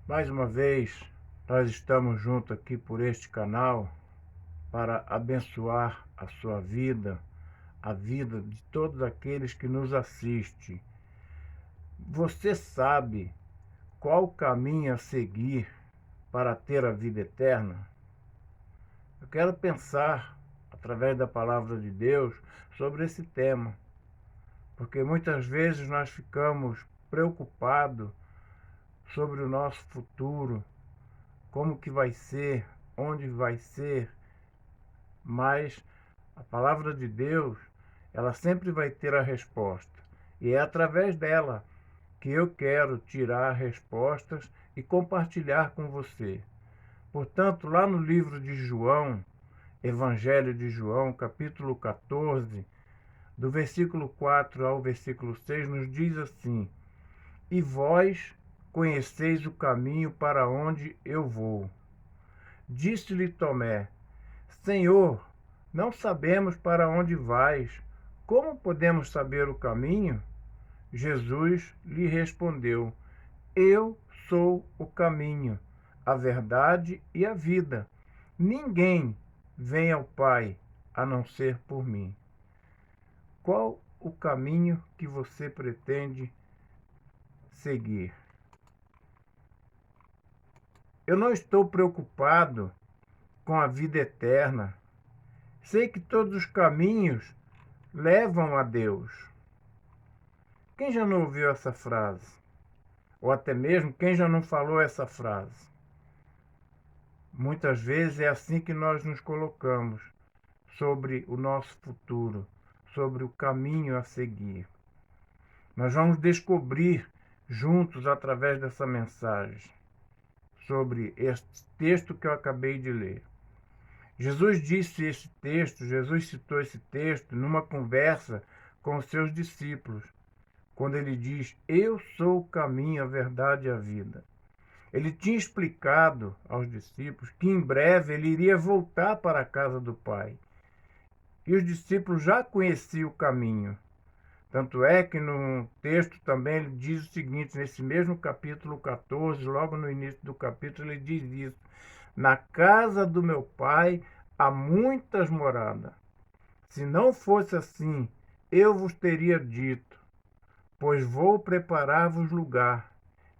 Mais uma vez, nós estamos juntos aqui por este canal para abençoar a sua vida, a vida de todos aqueles que nos assistem. Você sabe qual o caminho a seguir para ter a vida eterna? Eu quero pensar, através da palavra de Deus, sobre esse tema, porque muitas vezes nós ficamos preocupados sobre o nosso futuro, como que vai ser, onde vai ser, mas a palavra de Deus, ela sempre vai ter a resposta. E é através dela que eu quero tirar respostas e compartilhar com você. Portanto, lá no livro de João, Evangelho de João, capítulo 14, do versículo 4 ao versículo 6, nos diz assim: E vós conheceis o caminho para onde eu vou. Disse-lhe Tomé: Senhor, não sabemos para onde vais. Como podemos saber o caminho? Jesus lhe respondeu: Eu sou o caminho, a verdade e a vida. Ninguém vem ao Pai a não ser por mim. Qual o caminho que você pretende seguir? Eu não estou preocupado com a vida eterna. Sei que todos os caminhos levam a Deus. Quem já não ouviu essa frase? Ou até mesmo quem já não falou essa frase? Muitas vezes é assim que nós nos colocamos sobre o nosso futuro, sobre o caminho a seguir. Nós vamos descobrir juntos, através dessa mensagem, sobre este texto que eu acabei de ler. Jesus disse esse texto, Jesus citou esse texto numa conversa com os seus discípulos, quando ele diz: Eu sou o caminho, a verdade e a vida. Ele tinha explicado aos discípulos que em breve ele iria voltar para a casa do Pai. E os discípulos já conheciam o caminho. Tanto é que no texto também ele diz o seguinte, nesse mesmo capítulo 14, logo no início do capítulo, ele diz isso: Na casa do meu Pai há muitas moradas. Se não fosse assim, eu vos teria dito, pois vou preparar-vos lugar.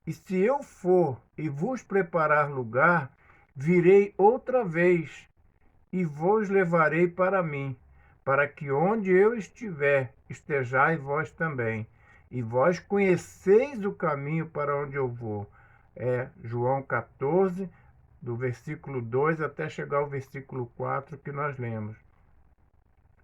E se eu for e vos preparar lugar, virei outra vez e vos levarei para mim, para que onde eu estiver, estejais vós também. E vós conheceis o caminho para onde eu vou. É João 14, do versículo 2 até chegar ao versículo 4 que nós lemos.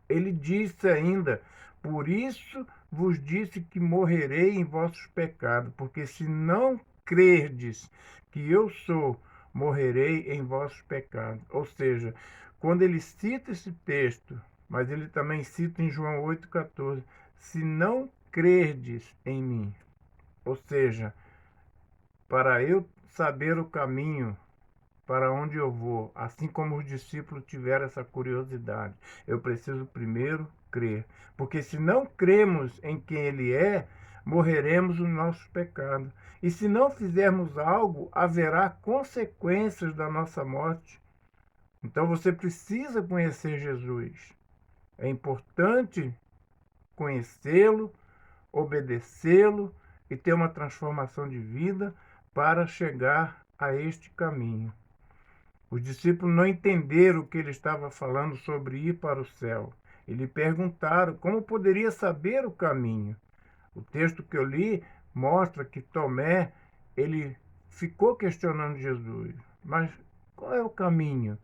Ele disse ainda: Por isso vos disse que morrerei em vossos pecados, porque se não crerdes que eu sou, morrerei em vossos pecados. Ou seja, quando ele cita esse texto, mas ele também cita em João 8,14, se não crerdes em mim. Ou seja, para eu saber o caminho para onde eu vou, assim como os discípulos tiveram essa curiosidade, eu preciso primeiro crer. Porque se não cremos em quem Ele é, morreremos nos nossos pecados. E se não fizermos algo, haverá consequências da nossa morte. Então você precisa conhecer Jesus. É importante conhecê-lo, obedecê-lo e ter uma transformação de vida para chegar a este caminho. Os discípulos não entenderam o que ele estava falando sobre ir para o céu. E lhe perguntaram como poderia saber o caminho. O texto que eu li mostra que Tomé, ele ficou questionando Jesus. Mas qual é o caminho?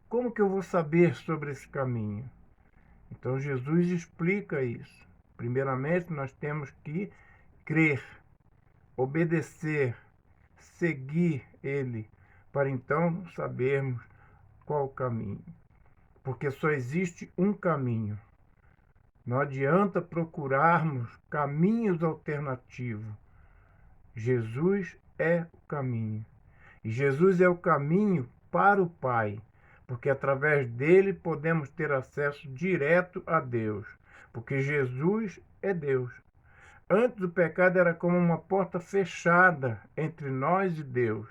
Como que eu vou saber sobre esse caminho? Então Jesus explica isso. Primeiramente, nós temos que crer, obedecer, seguir ele, para então sabermos qual o caminho. Porque só existe um caminho. Não adianta procurarmos caminhos alternativos. Jesus é o caminho. E Jesus é o caminho para o Pai, porque através dele podemos ter acesso direto a Deus, porque Jesus é Deus. Antes o pecado era como uma porta fechada entre nós e Deus.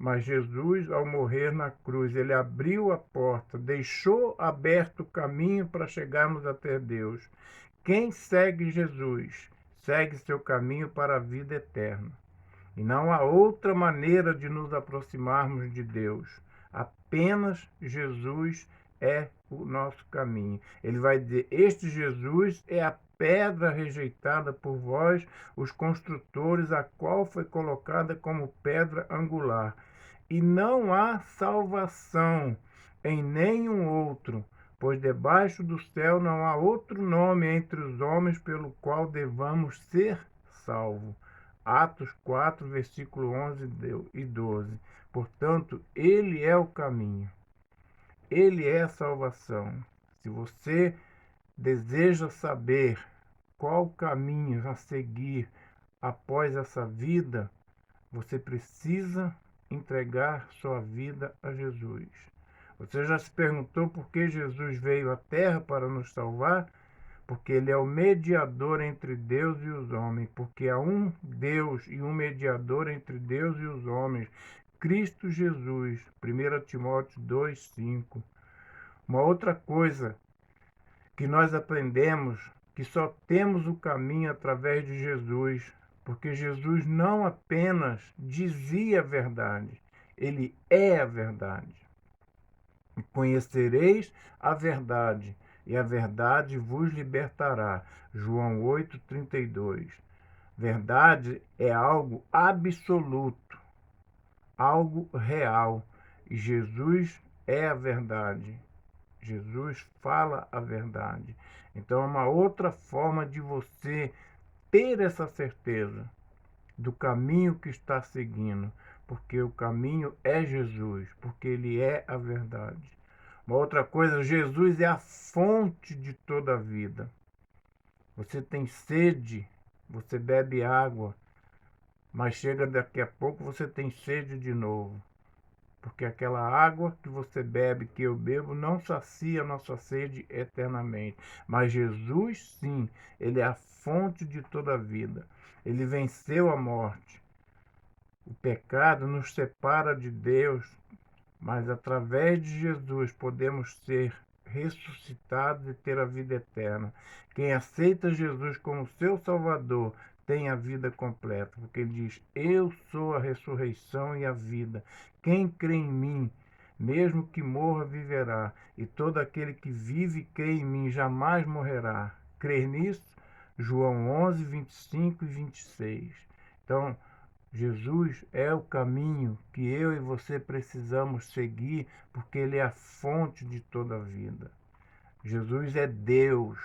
Mas Jesus, ao morrer na cruz, ele abriu a porta, deixou aberto o caminho para chegarmos até Deus. Quem segue Jesus, segue seu caminho para a vida eterna. E não há outra maneira de nos aproximarmos de Deus. Apenas Jesus é o nosso caminho. Ele vai dizer: Este Jesus é a pedra rejeitada por vós, os construtores, a qual foi colocada como pedra angular. E não há salvação em nenhum outro, pois debaixo do céu não há outro nome entre os homens pelo qual devamos ser salvos. Atos 4, versículo 11 e 12. Portanto, ele é o caminho. Ele é a salvação. Se você deseja saber qual caminho a seguir após essa vida, você precisa entregar sua vida a Jesus. Você já se perguntou por que Jesus veio à Terra para nos salvar? Porque ele é o mediador entre Deus e os homens, porque há um Deus e um mediador entre Deus e os homens, Cristo Jesus. 1 Timóteo 2:5. Uma outra coisa que nós aprendemos, que só temos o caminho através de Jesus, porque Jesus não apenas dizia a verdade, ele é a verdade. Conhecereis a verdade, e a verdade vos libertará. João 8:32. Verdade é algo absoluto, algo real. E Jesus é a verdade. Jesus fala a verdade. Então é uma outra forma de você ter essa certeza do caminho que está seguindo, porque o caminho é Jesus, porque ele é a verdade. Uma outra coisa, Jesus é a fonte de toda a vida. Você tem sede, você bebe água, mas chega daqui a pouco você tem sede de novo. Porque aquela água que você bebe, que eu bebo, não sacia a nossa sede eternamente. Mas Jesus, sim, ele é a fonte de toda a vida. Ele venceu a morte. O pecado nos separa de Deus, mas através de Jesus podemos ser ressuscitados e ter a vida eterna. Quem aceita Jesus como seu Salvador tem a vida completa, porque ele diz: Eu sou a ressurreição e a vida. Quem crê em mim, mesmo que morra, viverá. E todo aquele que vive e crê em mim jamais morrerá. Crer nisso? João 11, 25 e 26. Então, Jesus é o caminho que eu e você precisamos seguir, porque ele é a fonte de toda a vida. Jesus é Deus.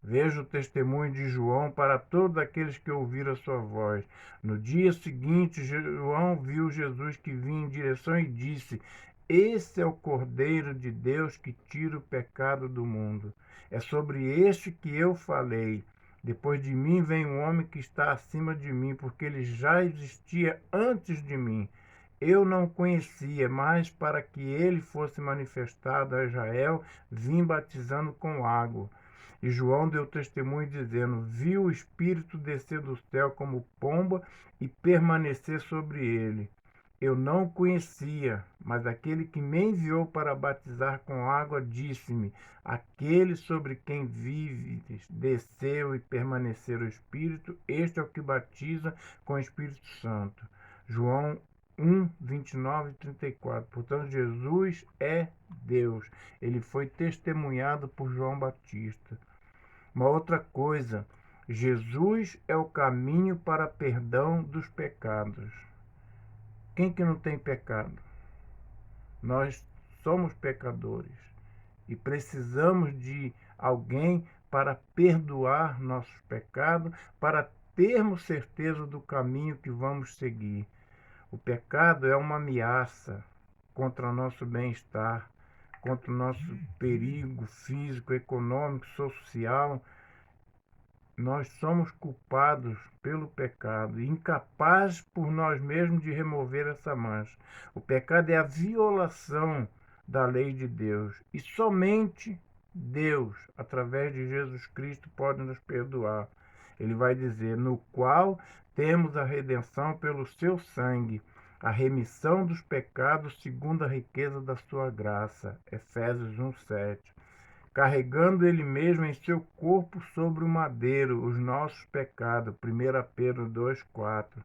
Veja o testemunho de João para todos aqueles que ouviram a sua voz. No dia seguinte, João viu Jesus que vinha em direção e disse: Esse é o Cordeiro de Deus que tira o pecado do mundo. É sobre este que eu falei. Depois de mim vem um homem que está acima de mim, porque ele já existia antes de mim. Eu não o conhecia, mas para que ele fosse manifestado a Israel, vim batizando com água. E João deu testemunho dizendo: Viu o Espírito descer do céu como pomba e permanecer sobre ele. Eu não o conhecia, mas aquele que me enviou para batizar com água disse-me: Aquele sobre quem vives desceu e permaneceu o Espírito, este é o que batiza com o Espírito Santo. João 1, 29 e 34. Portanto, Jesus é Deus. Ele foi testemunhado por João Batista. Uma outra coisa, Jesus é o caminho para perdão dos pecados. Quem que não tem pecado? Nós somos pecadores e precisamos de alguém para perdoar nossos pecados, para termos certeza do caminho que vamos seguir. O pecado é uma ameaça contra o nosso bem-estar, contra o nosso perigo físico, econômico, social. Nós somos culpados pelo pecado, incapazes por nós mesmos de remover essa mancha. O pecado é a violação da lei de Deus. E somente Deus, através de Jesus Cristo, pode nos perdoar. Ele vai dizer: no qual temos a redenção pelo seu sangue, a remissão dos pecados segundo a riqueza da sua graça. Efésios 1:7. Carregando ele mesmo em seu corpo sobre o madeiro os nossos pecados. 1 Pedro 2:4.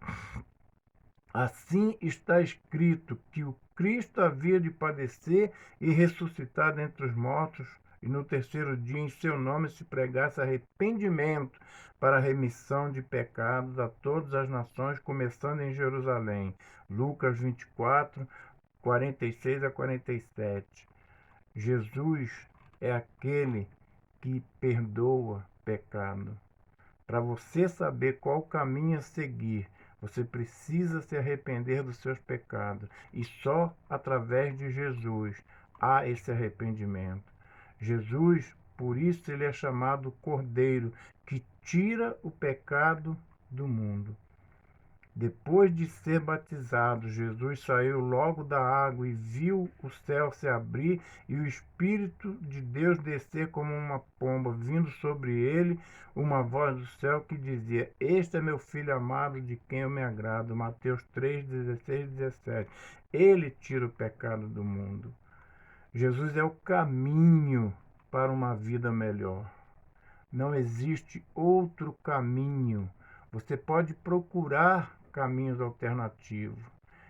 Assim está escrito que o Cristo havia de padecer e ressuscitar dentre os mortos, e no terceiro dia em seu nome se pregasse arrependimento para a remissão de pecados a todas as nações, começando em Jerusalém. Lucas 24, 46 a 47. Jesus é aquele que perdoa pecado. Para você saber qual caminho a seguir, você precisa se arrepender dos seus pecados. E só através de Jesus há esse arrependimento. Jesus, por isso, ele é chamado Cordeiro, que tira o pecado do mundo. Depois de ser batizado, Jesus saiu logo da água e viu o céu se abrir e o Espírito de Deus descer como uma pomba, vindo sobre ele uma voz do céu que dizia: Este é meu Filho amado, de quem eu me agrado. Mateus 3, 16 e 17. Ele tira o pecado do mundo. Jesus é o caminho para uma vida melhor. Não existe outro caminho. Você pode procurar caminhos alternativos.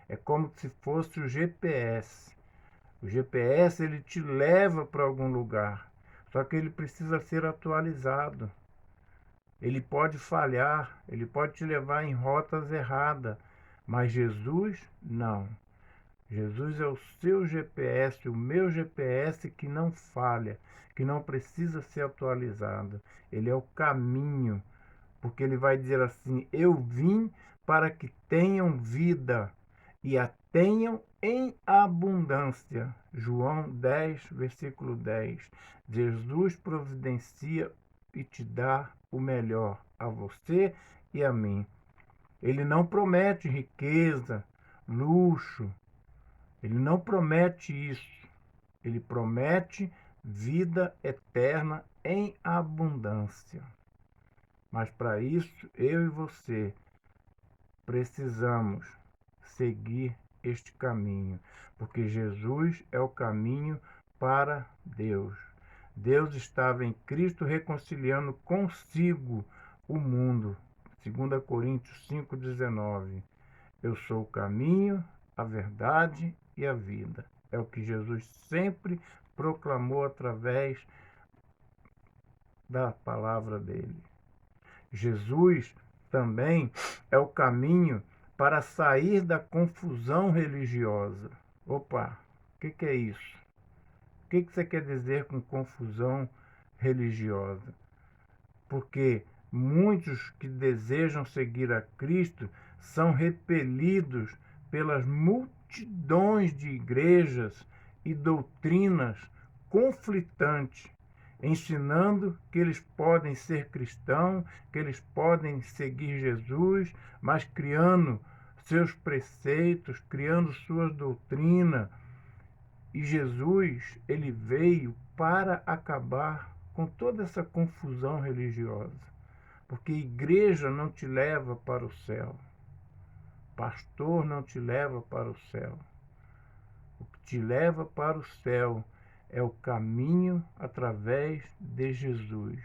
É como se fosse o GPS. O GPS ele te leva para algum lugar, só que ele precisa ser atualizado. Ele pode falhar, ele pode te levar em rotas erradas, mas Jesus não. Jesus é o seu GPS, o meu GPS que não falha, que não precisa ser atualizado. Ele é o caminho, porque ele vai dizer assim: eu vim para que tenham vida e a tenham em abundância. João 10, versículo 10. Jesus providencia e te dá o melhor a você e a mim. Ele não promete riqueza, luxo. Ele não promete isso. Ele promete vida eterna em abundância. Mas para isso, eu e você precisamos seguir este caminho, porque Jesus é o caminho para Deus. Deus estava em Cristo reconciliando consigo o mundo. 2 Coríntios 5,19. Eu sou o caminho, a verdade e a vida. É o que Jesus sempre proclamou através da palavra dele. Jesus também é o caminho para sair da confusão religiosa. Opa, o que é isso? O que você quer dizer com confusão religiosa? Porque muitos que desejam seguir a Cristo são repelidos pelas multidões de igrejas e doutrinas conflitantes, ensinando que eles podem ser cristãos, que eles podem seguir Jesus, mas criando seus preceitos, criando suas doutrinas. E Jesus, ele veio para acabar com toda essa confusão religiosa. Porque igreja não te leva para o céu. Pastor não te leva para o céu. O que te leva para o céu é o caminho através de Jesus.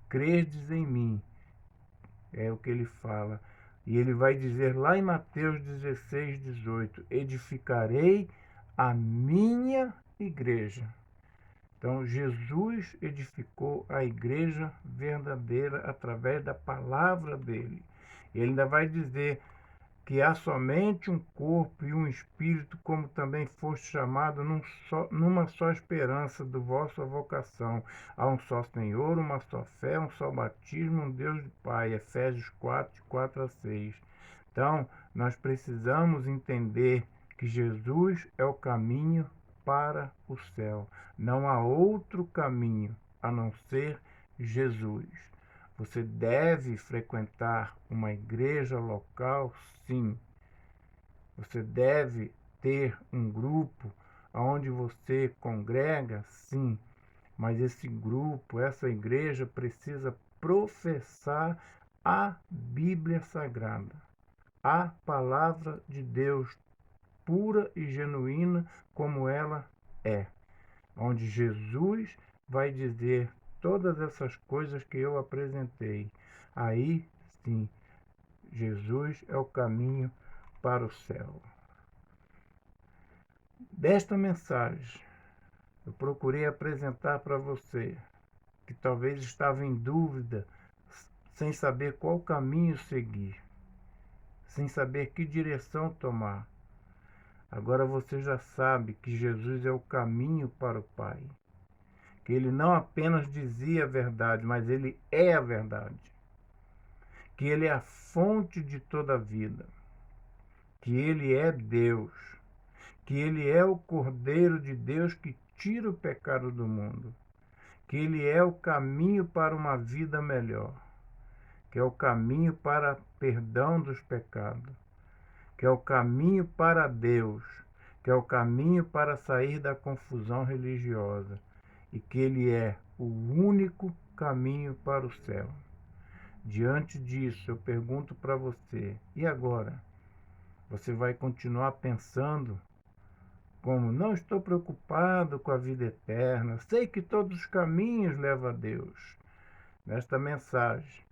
Credes em mim, é o que ele fala. E ele vai dizer lá em Mateus 16, 18: edificarei a minha igreja. Então, Jesus edificou a igreja verdadeira através da palavra dele. Ele ainda vai dizer que há somente um corpo e um espírito, como também foste chamado numa só esperança do vossa vocação. Há um só Senhor, uma só fé, um só batismo, um Deus de Pai. Efésios 4, 4 a 6. Então, nós precisamos entender que Jesus é o caminho para o céu. Não há outro caminho a não ser Jesus. Você deve frequentar uma igreja local, sim. Você deve ter um grupo onde você congrega, sim. Mas esse grupo, essa igreja precisa professar a Bíblia Sagrada, a palavra de Deus pura e genuína como ela é, onde Jesus vai dizer todas essas coisas que eu apresentei. Aí sim, Jesus é o caminho para o céu. Desta mensagem, eu procurei apresentar para você que talvez estava em dúvida, sem saber qual caminho seguir, sem saber que direção tomar. Agora você já sabe que Jesus é o caminho para o Pai. Que ele não apenas dizia a verdade, mas ele é a verdade. Que ele é a fonte de toda a vida. Que ele é Deus. Que ele é o Cordeiro de Deus que tira o pecado do mundo. Que ele é o caminho para uma vida melhor. Que é o caminho para perdão dos pecados. Que é o caminho para Deus. Que é o caminho para sair da confusão religiosa. E que ele é o único caminho para o céu. Diante disso, eu pergunto para você, e agora? Você vai continuar pensando como não estou preocupado com a vida eterna, sei que todos os caminhos levam a Deus. Nesta mensagem,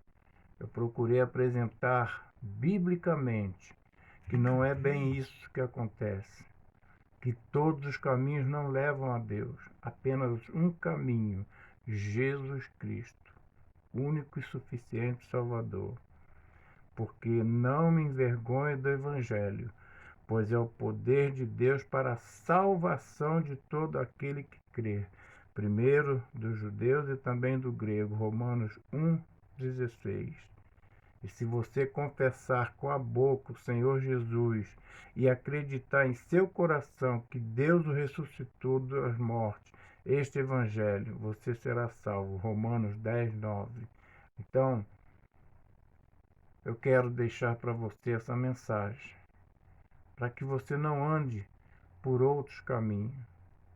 eu procurei apresentar biblicamente que não é bem isso que acontece, que todos os caminhos não levam a Deus, apenas um caminho, Jesus Cristo, único e suficiente Salvador. Porque não me envergonho do Evangelho, pois é o poder de Deus para a salvação de todo aquele que crê, primeiro dos judeus e também do grego, Romanos 1,16. E se você confessar com a boca o Senhor Jesus e acreditar em seu coração que Deus o ressuscitou das mortes, este evangelho, você será salvo. Romanos 10:9. Então, eu quero deixar para você essa mensagem, para que você não ande por outros caminhos,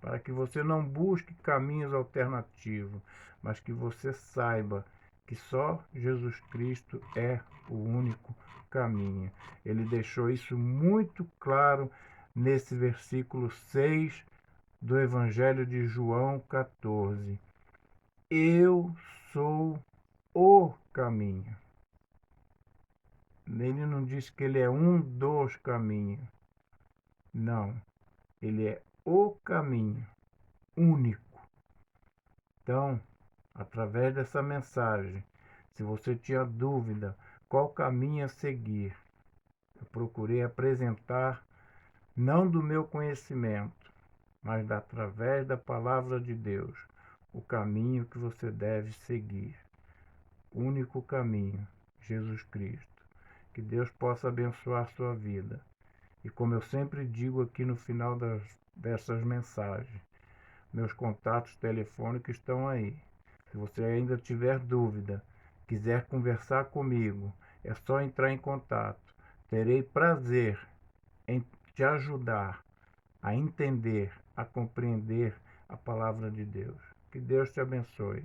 para que você não busque caminhos alternativos, mas que você saiba que só Jesus Cristo é o único caminho. Ele deixou isso muito claro nesse versículo 6 do Evangelho de João 14. Eu sou o caminho. Ele não diz que ele é um dos caminhos. Não. Ele é o caminho único. Então, através dessa mensagem, se você tinha dúvida qual caminho a seguir, eu procurei apresentar, não do meu conhecimento, mas através da palavra de Deus, o caminho que você deve seguir. O único caminho, Jesus Cristo. Que Deus possa abençoar sua vida. E como eu sempre digo aqui no final dessas mensagens, meus contatos telefônicos estão aí. Se você ainda tiver dúvida, quiser conversar comigo, é só entrar em contato. Terei prazer em te ajudar a entender, a compreender a palavra de Deus. Que Deus te abençoe.